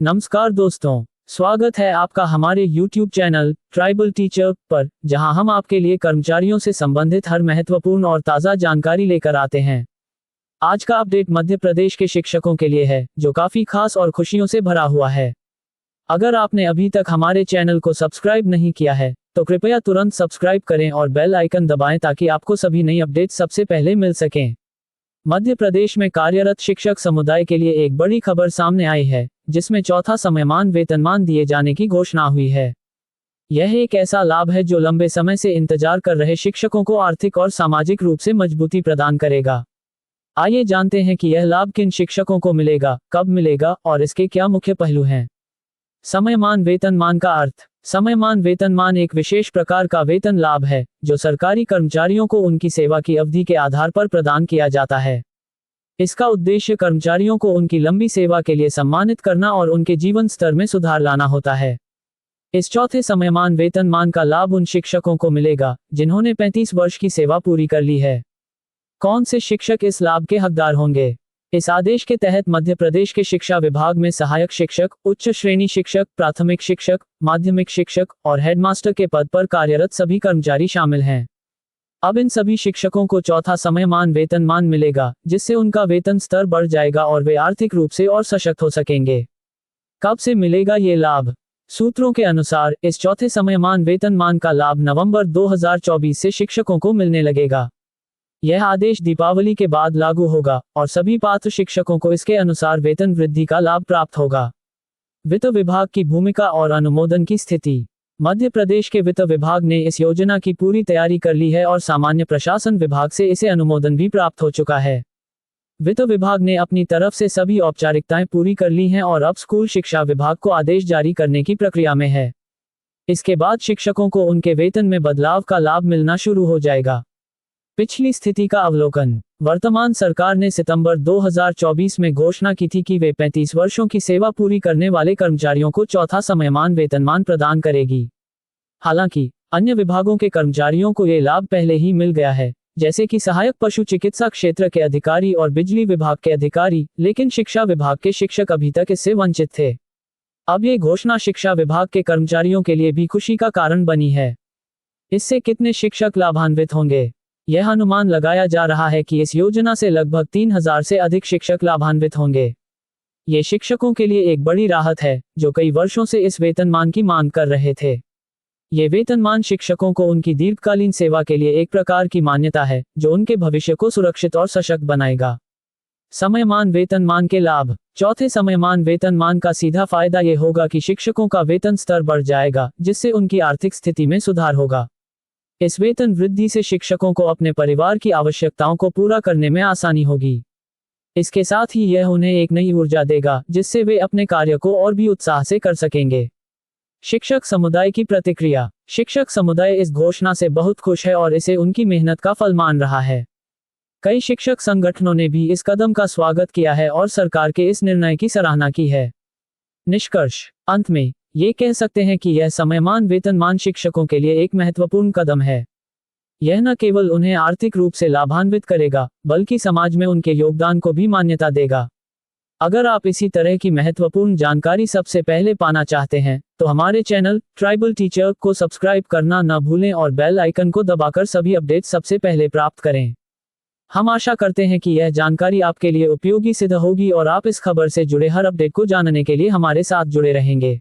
नमस्कार दोस्तों, स्वागत है आपका हमारे YouTube चैनल ट्राइबल टीचर पर, जहां हम आपके लिए कर्मचारियों से संबंधित हर महत्वपूर्ण और ताज़ा जानकारी लेकर आते हैं। आज का अपडेट मध्य प्रदेश के शिक्षकों के लिए है, जो काफ़ी खास और खुशियों से भरा हुआ है। अगर आपने अभी तक हमारे चैनल को सब्सक्राइब नहीं किया है, तो कृपया तुरंत सब्सक्राइब करें और बेल आइकन दबाएं ताकि आपको सभी नई अपडेट्स सबसे पहले मिल सकें। मध्य प्रदेश में कार्यरत शिक्षक समुदाय के लिए एक बड़ी खबर सामने आई है, जिसमें चौथा समयमान वेतनमान दिए जाने की घोषणा हुई है। यह एक ऐसा लाभ है जो लंबे समय से इंतजार कर रहे शिक्षकों को आर्थिक और सामाजिक रूप से मजबूती प्रदान करेगा। आइए जानते हैं कि यह लाभ किन शिक्षकों को मिलेगा, कब मिलेगा और इसके क्या मुख्य पहलू हैं। समयमान वेतनमान का अर्थ। समयमान वेतनमान एक विशेष प्रकार का वेतन लाभ है, जो सरकारी कर्मचारियों को उनकी सेवा की अवधि के आधार पर प्रदान किया जाता है। इसका उद्देश्य कर्मचारियों को उनकी लंबी सेवा के लिए सम्मानित करना और उनके जीवन स्तर में सुधार लाना होता है। इस चौथे समयमान वेतनमान का लाभ उन शिक्षकों को मिलेगा जिन्होंने 35 वर्ष की सेवा पूरी कर ली है। कौन से शिक्षक इस लाभ के हकदार होंगे? इस आदेश के तहत मध्य प्रदेश के शिक्षा विभाग में सहायक शिक्षक, उच्च श्रेणी शिक्षक, प्राथमिक शिक्षक, माध्यमिक शिक्षक और हेडमास्टर के पद पर कार्यरत सभी कर्मचारी शामिल हैं। अब इन सभी शिक्षकों को चौथा समयमान वेतनमान मिलेगा, जिससे उनका वेतन स्तर बढ़ जाएगा और वे आर्थिक रूप से और सशक्त हो सकेंगे। कब से मिलेगा ये लाभ? सूत्रों के अनुसार इस चौथे समयमान वेतनमान का लाभ नवंबर 2024 से शिक्षकों को मिलने लगेगा। यह आदेश दीपावली के बाद लागू होगा और सभी पात्र शिक्षकों को इसके अनुसार वेतन वृद्धि का लाभ प्राप्त होगा। वित्त विभाग की भूमिका और अनुमोदन की स्थिति। मध्य प्रदेश के वित्त विभाग ने इस योजना की पूरी तैयारी कर ली है और सामान्य प्रशासन विभाग से इसे अनुमोदन भी प्राप्त हो चुका है। वित्त विभाग ने अपनी तरफ से सभी औपचारिकताएं पूरी कर ली हैं और अब स्कूल शिक्षा विभाग को आदेश जारी करने की प्रक्रिया में है। इसके बाद शिक्षकों को उनके वेतन में बदलाव का लाभ मिलना शुरू हो जाएगा। पिछली स्थिति का अवलोकन। वर्तमान सरकार ने सितंबर 2024 में घोषणा की थी कि वे 35 वर्षों की सेवा पूरी करने वाले कर्मचारियों को चौथा समयमान वेतनमान प्रदान करेगी। हालांकि अन्य विभागों के कर्मचारियों को ये लाभ पहले ही मिल गया है, जैसे कि सहायक पशु चिकित्सा क्षेत्र के अधिकारी और बिजली विभाग के अधिकारी, लेकिन शिक्षा विभाग के शिक्षक अभी तक इससे वंचित थे। अब ये घोषणा शिक्षा विभाग के कर्मचारियों के लिए भी खुशी का कारण बनी है। इससे कितने शिक्षक लाभान्वित होंगे? यह अनुमान लगाया जा रहा है कि इस योजना से लगभग 3000 से अधिक शिक्षक लाभान्वित होंगे। ये शिक्षकों के लिए एक बड़ी राहत है, जो कई वर्षों से इस वेतनमान की मांग कर रहे थे। ये वेतनमान शिक्षकों को उनकी दीर्घकालीन सेवा के लिए एक प्रकार की मान्यता है, जो उनके भविष्य को सुरक्षित और सशक्त बनाएगा। समयमान वेतनमान के लाभ। चौथे समयमान वेतनमान का सीधा फायदा ये होगा कि शिक्षकों का वेतन स्तर बढ़ जाएगा, जिससे उनकी आर्थिक स्थिति में सुधार होगा। इस वेतन वृद्धि से शिक्षकों को अपने परिवार की आवश्यकताओं को पूरा करने में आसानी होगी। इसके साथ ही यह उन्हें एक नई ऊर्जा देगा, जिससे वे अपने कार्य को और भी उत्साह से कर सकेंगे। शिक्षक समुदाय की प्रतिक्रिया। शिक्षक समुदाय इस घोषणा से बहुत खुश है और इसे उनकी मेहनत का फल मान रहा है। कई शिक्षक संगठनों ने भी इस कदम का स्वागत किया है और सरकार के इस निर्णय की सराहना की है। निष्कर्ष। अंत में ये कह सकते हैं कि यह समयमान वेतनमान शिक्षकों के लिए एक महत्वपूर्ण कदम है। यह न केवल उन्हें आर्थिक रूप से लाभान्वित करेगा, बल्कि समाज में उनके योगदान को भी मान्यता देगा। अगर आप इसी तरह की महत्वपूर्ण जानकारी सबसे पहले पाना चाहते हैं, तो हमारे चैनल ट्राइबल टीचर को सब्सक्राइब करना न भूलें और बेल आइकन को दबाकर सभी अपडेट सबसे पहले प्राप्त करें। हम आशा करते हैं कि यह जानकारी आपके लिए उपयोगी सिद्ध होगी और आप इस खबर से जुड़े हर अपडेट को जानने के लिए हमारे साथ जुड़े रहेंगे।